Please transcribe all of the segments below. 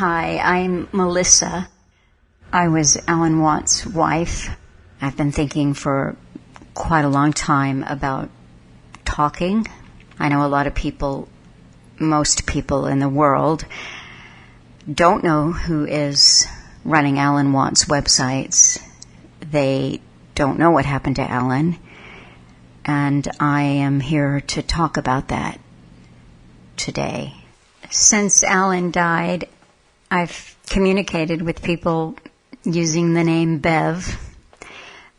Hi, I'm Melissa. I was Alan Watt's wife. I've been thinking for quite a long time about talking. I know a lot of people, most people in the world, don't know who is running Alan Watt's websites. They don't know what happened to Alan. And I am here to talk about that today. Since Alan died, I've communicated with people using the name Bev.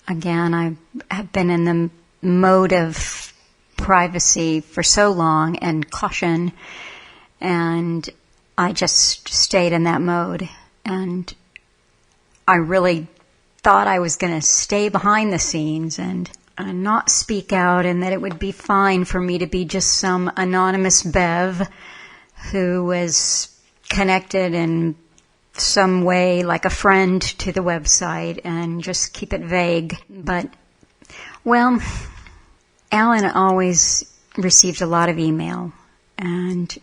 Again, I have been in the mode of privacy for so long and caution, and I just stayed in that mode. And I really thought I was going to stay behind the scenes and not speak out, and that it would be fine for me to be just some anonymous Bev who was connected in some way, like a friend, to the website, and just keep it vague. But, well, Alan always received a lot of email, and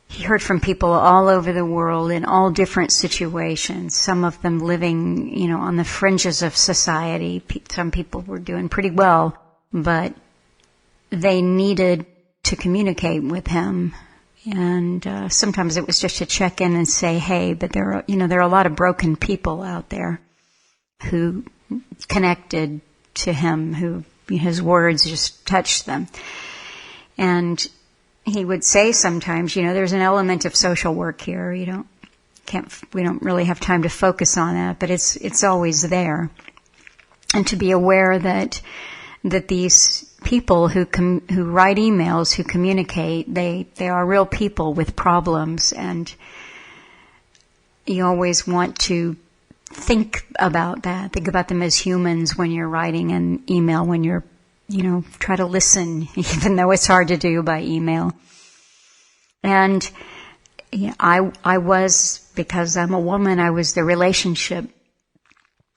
he heard from people all over the world in all different situations, some of them living, on the fringes of society. Some people were doing pretty well, but they needed to communicate with him. And sometimes it was just to check in and say, hey, but there are a lot of broken people out there who connected to him, who his words just touched them. And he would say sometimes, there's an element of social work here. We don't really have time to focus on that, but it's always there. And to be aware that these people who write emails, who communicate, they are real people with problems, and you always want to think about that. Think about them as humans when you're writing an email, when you're try to listen, even though it's hard to do by email. And I was, because I'm a woman, I was the relationship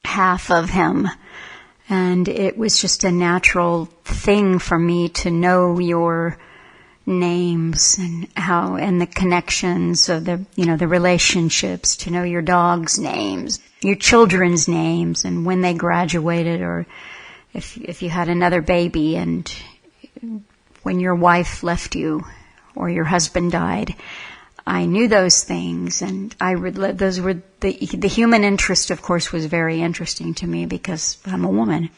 half of him. And it was just a natural thing for me to know your names and the connections of the relationships, to know your dog's names, your children's names, and when they graduated, or if you had another baby, and when your wife left you or your husband died. I knew those things, and those were the human interest, of course, was very interesting to me because I'm a woman,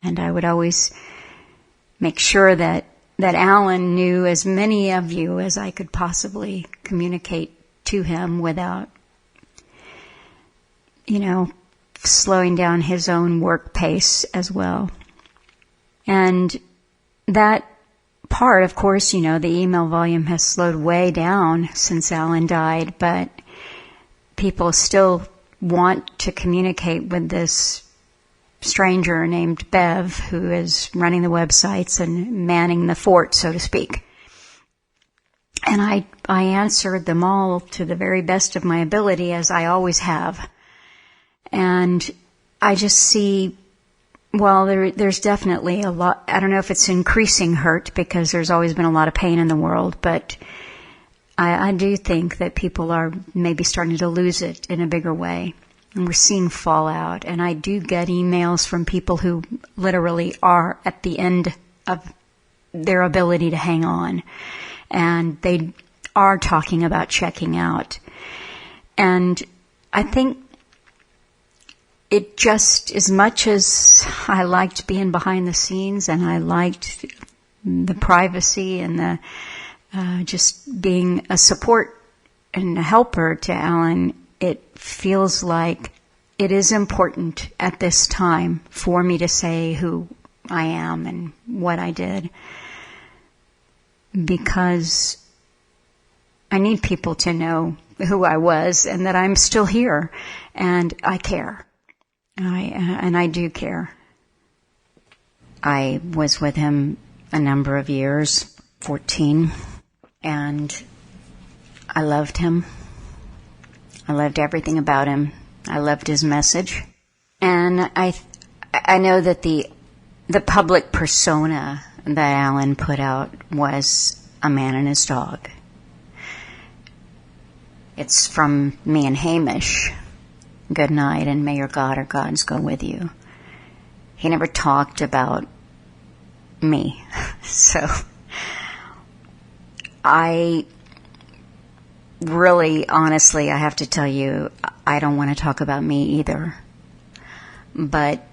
and I would always make sure that Alan knew as many of you as I could possibly communicate to him without, slowing down his own work pace as well. And that part, of course, the email volume has slowed way down since Alan died, but people still want to communicate with this stranger named Bev, who is running the websites and manning the fort, so to speak. And I answered them all to the very best of my ability, as I always have. And I just see, well, there's definitely a lot. I don't know if it's increasing hurt, because there's always been a lot of pain in the world, but I do think that people are maybe starting to lose it in a bigger way. And we're seeing fallout. And I do get emails from people who literally are at the end of their ability to hang on. And they are talking about checking out. And I think it just, as much as I liked being behind the scenes, and I liked the privacy and the just being a support and a helper to Alan, it feels like it is important at this time for me to say who I am and what I did, because I need people to know who I was and that I'm still here, and I care. I do care. I was with him a number of years, 14, and I loved him. I loved everything about him. I loved his message. And I know that the public persona that Alan put out was a man and his dog. It's from me and Hamish. Good night, and may your God or gods go with you. He never talked about me. So I really, honestly, I have to tell you, I don't want to talk about me either. But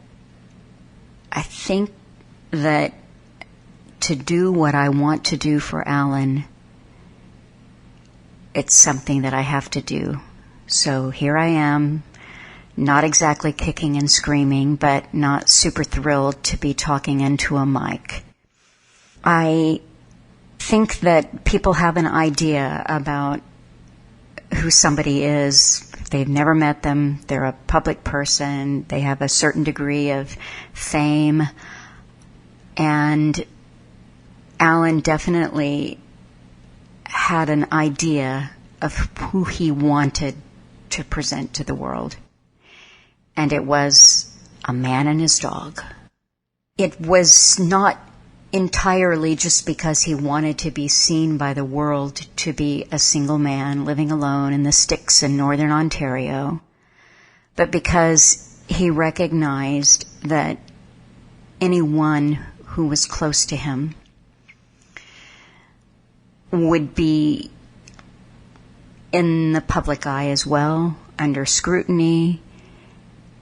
I think that to do what I want to do for Alan, it's something that I have to do. So here I am, not exactly kicking and screaming, but not super thrilled to be talking into a mic. I think that people have an idea about who somebody is. They've never met them. They're a public person. They have a certain degree of fame. And Alan definitely had an idea of who he wanted to present to the world. And it was a man and his dog. It was not entirely just because he wanted to be seen by the world to be a single man living alone in the sticks in northern Ontario, but because he recognized that anyone who was close to him would be in the public eye as well, under scrutiny.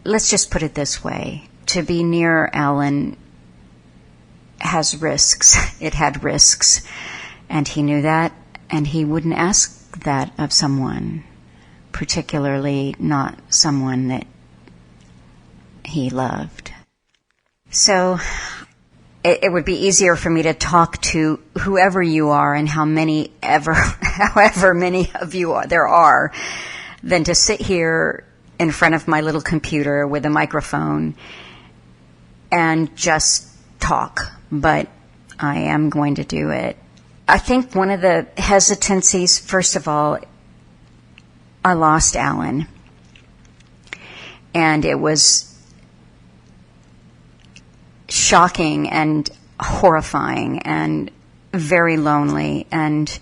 Let's just put it this way. To be near Alan has risks. It had risks. And he knew that, and he wouldn't ask that of someone, particularly not someone that he loved. So it would be easier for me to talk to whoever you are and however many of you there are, than to sit here in front of my little computer with a microphone and just talk. But I am going to do it. I think one of the hesitancies, first of all, I lost Alan. And it was shocking and horrifying and very lonely and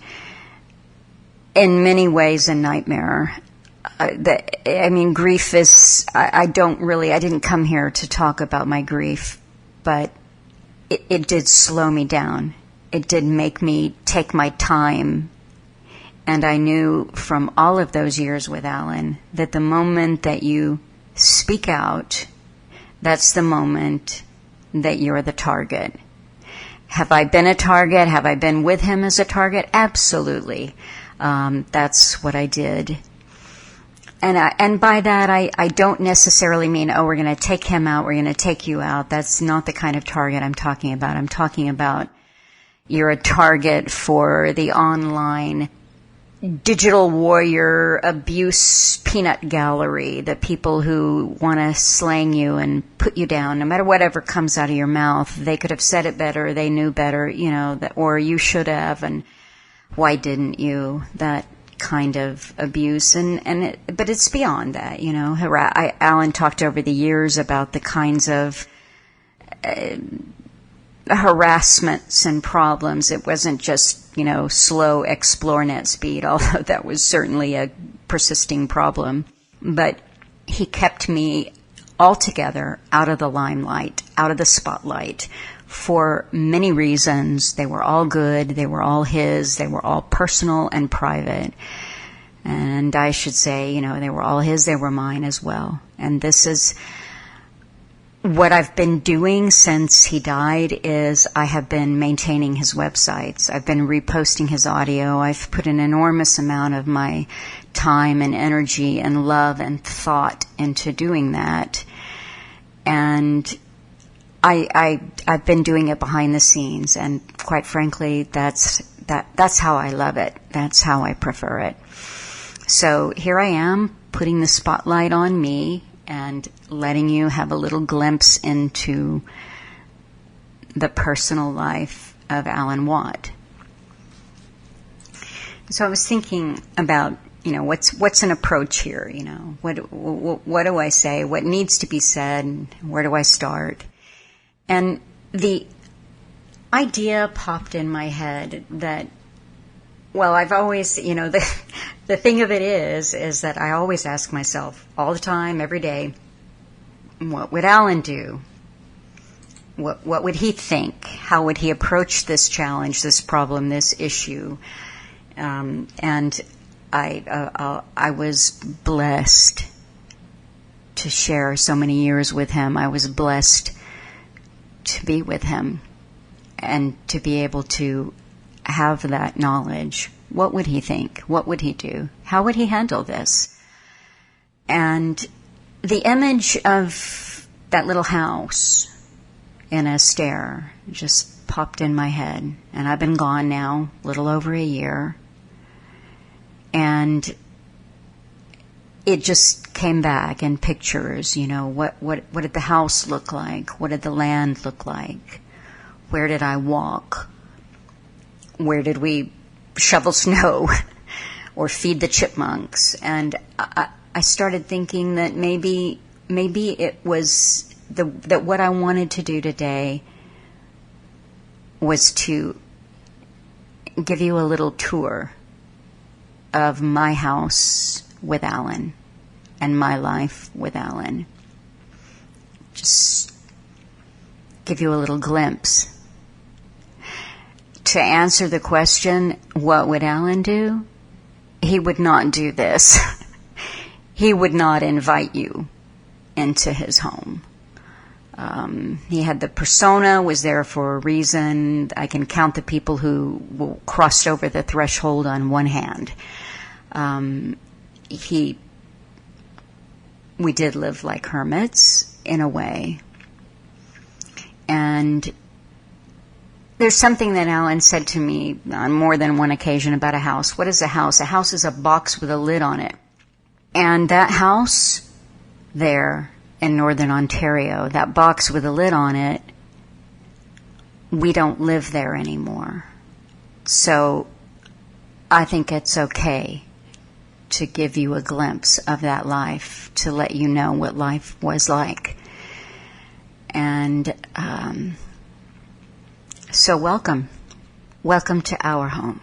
in many ways a nightmare. Grief is, I didn't come here to talk about my grief, but it did slow me down. It did make me take my time. And I knew from all of those years with Alan that the moment that you speak out, that's the moment that you're the target. Have I been a target? Have I been with him as a target? Absolutely. That's what I did. And by that, I don't necessarily mean, we're going to take him out, we're going to take you out. That's not the kind of target I'm talking about. I'm talking about you're a target for the online digital warrior abuse peanut gallery, the people who want to slang you and put you down, no matter whatever comes out of your mouth. They could have said it better, they knew better, or you should have, and why didn't you? That kind of abuse, but it's beyond that, Alan talked over the years about the kinds of harassments and problems. It wasn't just, slow explore net speed, although that was certainly a persisting problem. But he kept me altogether out of the limelight, out of the spotlight, for many reasons. They were all good. They were all his. They were all personal and private. And I should say, they were all his. They were mine as well. And this is what I've been doing since he died, is I have been maintaining his websites. I've been reposting his audio. I've put an enormous amount of my time and energy and love and thought into doing that. And I've been doing it behind the scenes, and quite frankly, that's how I love it. That's how I prefer it. So here I am, putting the spotlight on me and letting you have a little glimpse into the personal life of Alan Watt. So I was thinking about, what's an approach here? What do I say? What needs to be said? Where do I start? And the idea popped in my head that, I've always, the thing of it is that I always ask myself all the time, every day, what would Alan do? What would he think? How would he approach this challenge, this problem, this issue? And I was blessed to share so many years with him. I was blessed to be with him and to be able to have that knowledge. What would he think? What would he do? How would he handle this? And the image of that little house in a stair just popped in my head. And I've been gone now a little over a year. And it just came back in pictures, what did the house look like? What did the land look like? Where did I walk? Where did we shovel snow or feed the chipmunks? And I started thinking that maybe it was that what I wanted to do today was to give you a little tour of my house with Alan and my life with Alan. Just give you a little glimpse. To answer the question, what would Alan do? He would not do this. He would not invite you into his home. He had the persona, was there for a reason. I can count the people who crossed over the threshold on one hand. We did live like hermits in a way. And there's something that Alan said to me on more than one occasion about a house. What is a house? A house is a box with a lid on it. And that house there in Northern Ontario, that box with a lid on it, we don't live there anymore. So I think it's okay to give you a glimpse of that life, to let you know what life was like. And so welcome to our home.